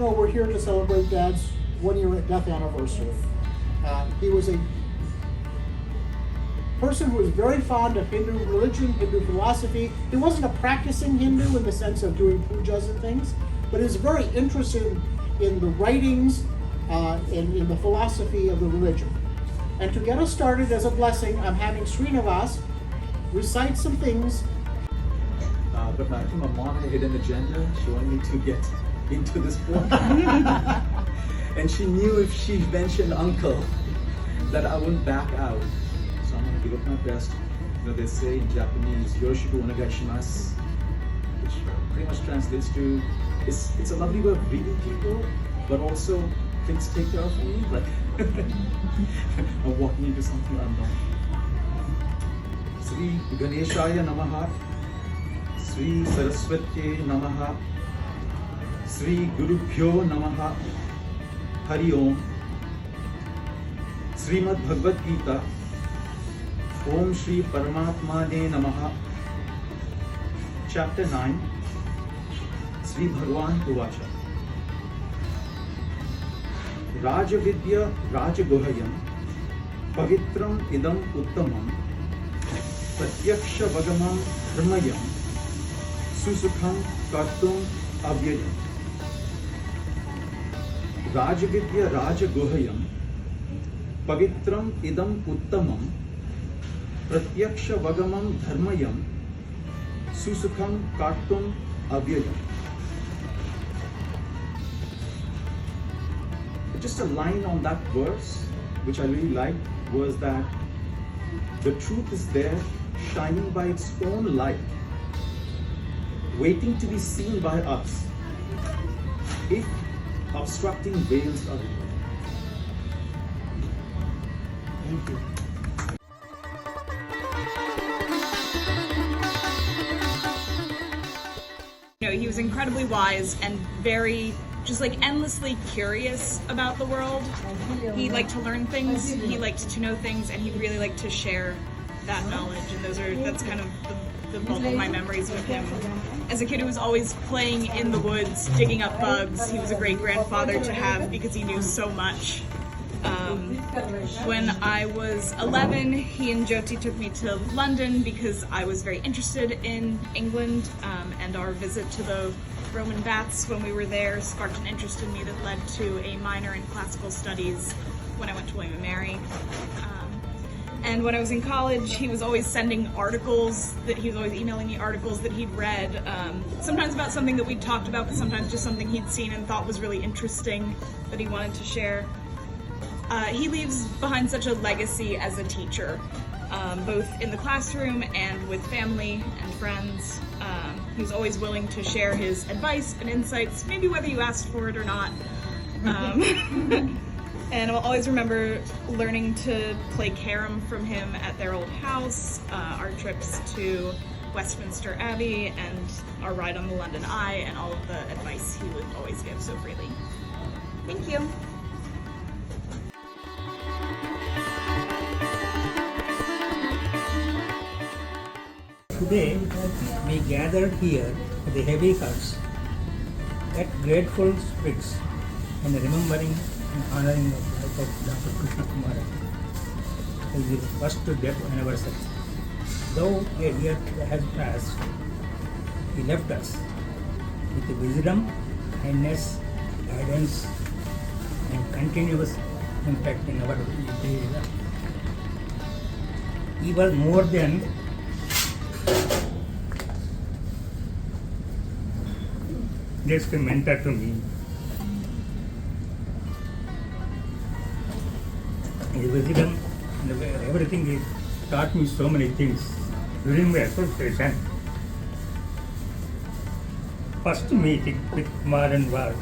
know, we're here to celebrate Dad's 1-year death anniversary. He was a person who was very fond of Hindu religion, Hindu philosophy. He wasn't a practicing Hindu in the sense of doing pujas and things, but he was very interested in the writings and in the philosophy of the religion. And to get us started, as a blessing, I'm having Srinivas recite some things. But I think my mom had a hidden agenda. She wanted me to get into this book. And she knew if she mentioned uncle, that I wouldn't back out. So I'm going to give it my best. You know, they say in Japanese, Yoroshiku onegaishimasu, which pretty much translates to, it's a lovely way of greeting people, but also, please take care of me. Like, I'm walking into something unknown. Sri Ganeshaya Namaha, Sri Saraswati Namaha, Sri Guru Bhyo Namaha, Hari Om, Srimad Bhagavad Gita, Om Shri Paramatmane Namaha, Chapter 9, Sri Bhagwan Uvacha. Rajavidya Rajagohayam, Pavitram Idam Uttamam, Pratyaksha Vagamam Dharmayam, Susukham Kartum Avyayam. Rajavidya Rajagohayam, Pavitram Idam Uttamam, Pratyaksha Vagamam Dharmayam, Susukham Kartum Avyayam. Just a line on that verse, which I really liked, was that the truth is there, shining by its own light, waiting to be seen by us, if obstructing veils are removed. Thank you. You know, he was incredibly wise and very just like endlessly curious about the world. He liked to learn things, he liked to know things, and he really liked to share that knowledge. And that's kind of the bulk of my memories with him. As a kid who was always playing in the woods, digging up bugs, he was a great grandfather to have because he knew so much. When I was 11, he and Jyoti took me to London because I was very interested in England, and our visit to the Roman baths when we were there sparked an interest in me that led to a minor in classical studies when I went to William and Mary. And when I was in college, he was always sending articles, he was always emailing me articles that he'd read, sometimes about something that we'd talked about, but sometimes just something he'd seen and thought was really interesting that he wanted to share. He leaves behind such a legacy as a teacher, both in the classroom and with family and friends. He was always willing to share his advice and insights, maybe whether you asked for it or not. And I'll always remember learning to play carom from him at their old house, our trips to Westminster Abbey, and our ride on the London Eye, and all of the advice he would always give so freely. Thank you. Today, we gathered here with the heavy hearts, at grateful spirits, and remembering and honoring the life of Dr. Krishna Kumaran as the first death anniversary. Though a year has passed, he left us with wisdom, kindness, guidance, and continuous impact in our daily life. He was more than just a mentor to me. His wisdom and everything, he taught me so many things during my association. First meeting with Kumaran was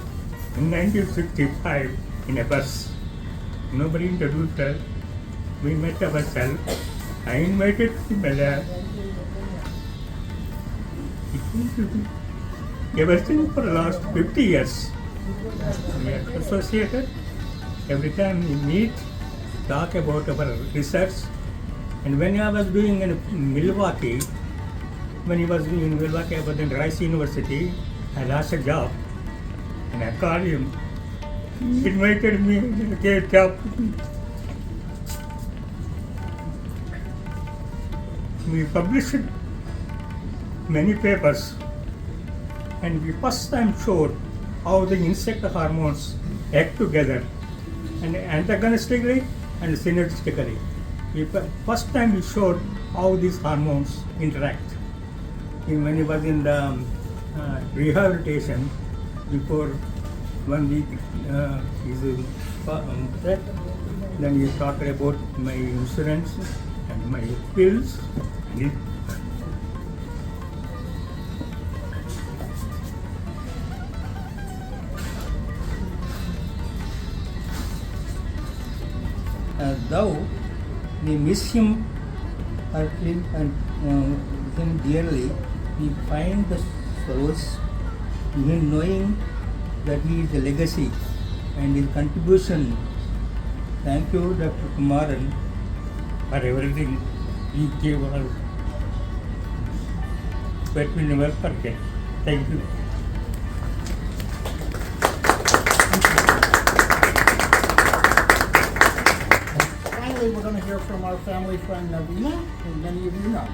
in 1965 in a bus. Nobody introduced us. We met ourselves. I invited him there. Ever since for the last 50 years, we are associated. Every time we meet, talk about our research. And when I was doing in Milwaukee, I was in Rice University, I lost a job. and I called him. He invited me to get a job. We published many papers, and we first time showed how the insect hormones act together, and antagonistically and synergistically. First time we showed how these hormones interact. When he was in the rehabilitation, before 1 week, then he talked about my insurance and my pills. Though we miss him earthly and him dearly, we find the solace in knowing that he is a legacy and his contribution. Thank you, Dr. Kumaran, for everything he gave us. But we never forget. Thank you. Finally, we're going to hear from our family friend Navina, who many of you know.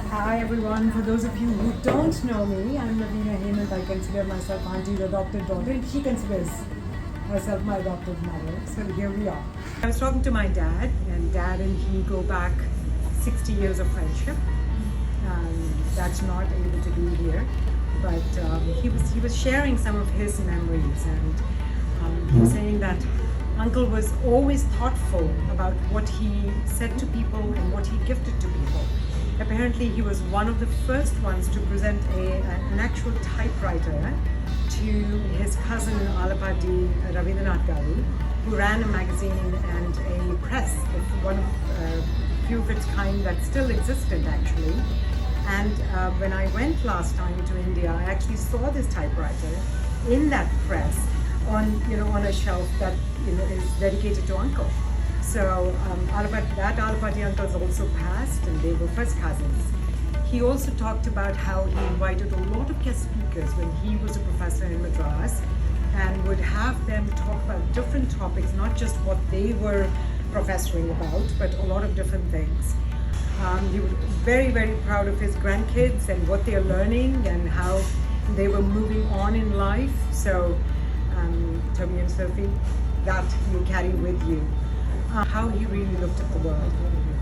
Hi everyone, for those of you who don't know me, I'm Navina Hemant. I consider myself auntie's adopted daughter, and she considers herself my adopted mother. So here we are. I was talking to my dad, and Dad and he go back 60 years of friendship. That's not able to be here, but he was sharing some of his memories, and he was saying that Uncle was always thoughtful about what he said to people and what he gifted to people. Apparently, he was one of the first ones to present an actual typewriter to his cousin Alapati, Ravindranath Garu, who ran a magazine and a press, one of few of its kind that still existed actually. And when I went last time to India, I actually saw this typewriter in that press on a shelf that is dedicated to Uncle. So that Alapati uncle is also passed, and they were first cousins. He also talked about how he invited a lot of guest speakers when he was a professor in Madras, and would have them talk about different topics, not just what they were professoring about, but a lot of different things. He was very, very proud of his grandkids and what they are learning and how they were moving on in life. So, Toby and Sophie, that you carry with you. How he really looked at the world.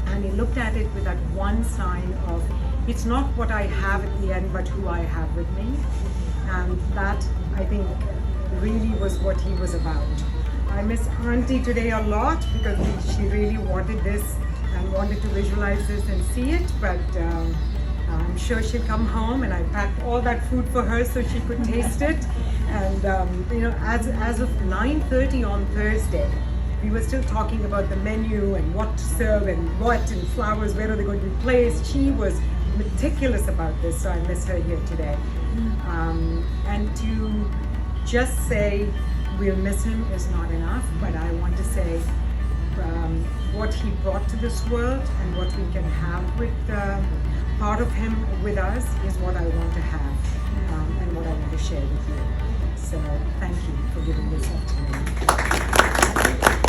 And he looked at it with that one sign of, it's not what I have at the end, but who I have with me. And that, I think, really was what he was about. I miss Auntie today a lot because she really wanted this and wanted to visualize this and see it, but I'm sure she'll come home, and I packed all that food for her so she could taste it. And as of 9:30 on Thursday, we were still talking about the menu and what to serve and flowers, where are they going to be placed. She was meticulous about this, so I miss her here today. And to just say we'll miss him is not enough, but I want to say what he brought to this world and what we can have with part of him with us is what I want to have and what I want to share with you. So thank you for giving this up to me.